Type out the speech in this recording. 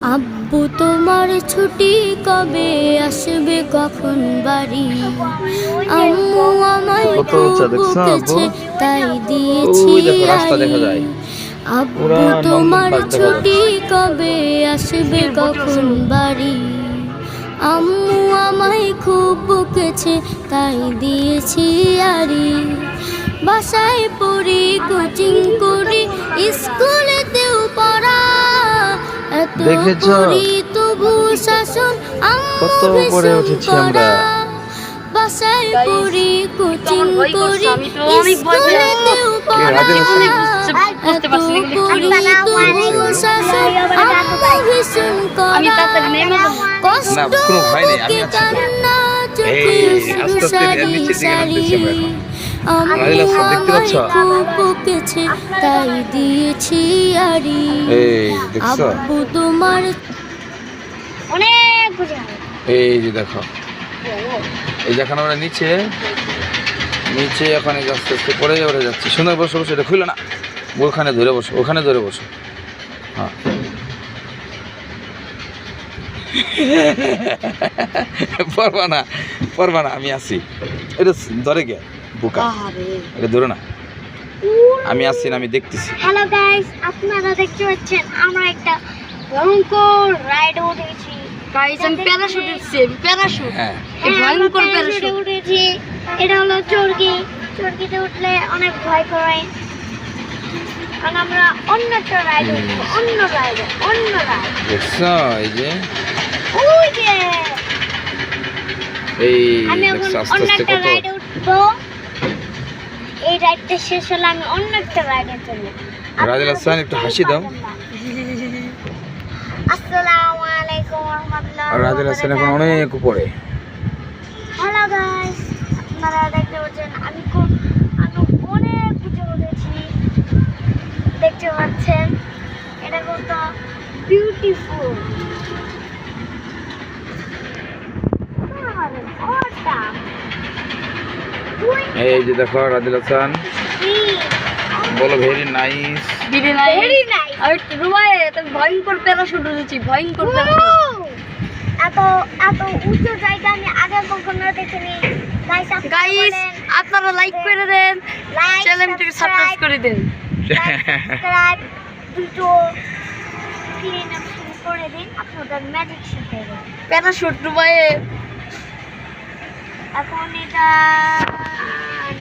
আব্বু তোমার ছুটি কবে আসবে কখন বাড়ি? আম্মু আমায় খুব বকেছে তাই দিয়েছি আড়ি। আব্বু তোমার ছুটি কবে আসবে কখন বাড়ি? আম্মু আমায় খুব বকেছে তাই দিয়েছি আড়ি। বাসায় পড়ি, কোচিং করি, স্কুলেতেও পড়া, এত করি তবু শাসন আম্মু ভীষণ কড়া। বাসায় পড়ি, কোচিং করি, স্কুলেতেও পড়া, এত করি তবু শাসন আম্মু ভীষণ কড়া। কষ্ট বুকে কান্না, চোখে শুধু সারি সারি। আম্মু আমায় খুব বকেছে তাই দিয়েছি আড়ি। আব্বু তোমার অনেক বুঝে এই যে দেখো, এই যে এখন আমরা নিচে এখন আস্তে আস্তে পড়ে উঠে যাচ্ছি। সুন্দর বসে বসে, এটা খুলো না, ওখানে ধরে বসো, ওখানে ধরে বসো। হ্যাঁ পড়বা না, আমি আছি। এটা ধরে গে বুকা, এটা ধরো না, আমি আসছি না, আমি দেখতেছি। হ্যালো গাইস, আপনারা দেখতে পাচ্ছেন আমরা একটা ভয়ঙ্কর রাইড উঠেছি। গাইস আমি প্যারাশুট উঠছি, প্যারাশুট। হ্যাঁ, এই ভয়ঙ্কর প্যারাশুট উঠেছি। এটা হলো চরকি। চরকিতে উঠলে অনেক ভয় করে, কারণ আমরা অন্য একটা রাইড উঠবো, অন্য রাইড। দেখছো? এই যে ওই যে এই আমি এখন দেখছো আস্তে অন্য আস্তে একটা কত। রাইডে উঠবো। এই রাইডটা শেষ হলে আমি অন্য একটা রাইডে চলবো। রাজেল হাসান, একটু হাসি দাও। আসসালামু আলাইকুম ওয়া রাহমাতুল্লাহি আর রাজেল হাসান এখন অনেক উপরে। হ্যালো গাইস, আপনারা দেখতে পাচ্ছেন আমি অনেক উঁচু উঠেছি। দেখতে পাচ্ছেন এটা কত বিউটিফুল। এই যে দেখো রাজেল হাসান, বলো ভেরি নাইস। ভিডিও নাই। Very nice. আর রুমায় একটা ভয়ঙ্কর প্যারাশুট উঠেছি, ভয়ঙ্কর প্যারাশুট। এত উঁচু জায়গা আমি আগে কখনো দেখিনি। গাইস আপনারা লাইক করে দেন, চ্যানেলটাকে সাবস্ক্রাইব করে দেন। সাবস্ক্রাইব ভিডিও ক্লিন আপ করে দিন, আপনাদের ম্যাজিক শিখে দেন। প্যারাশুট রুমায় এখন এটা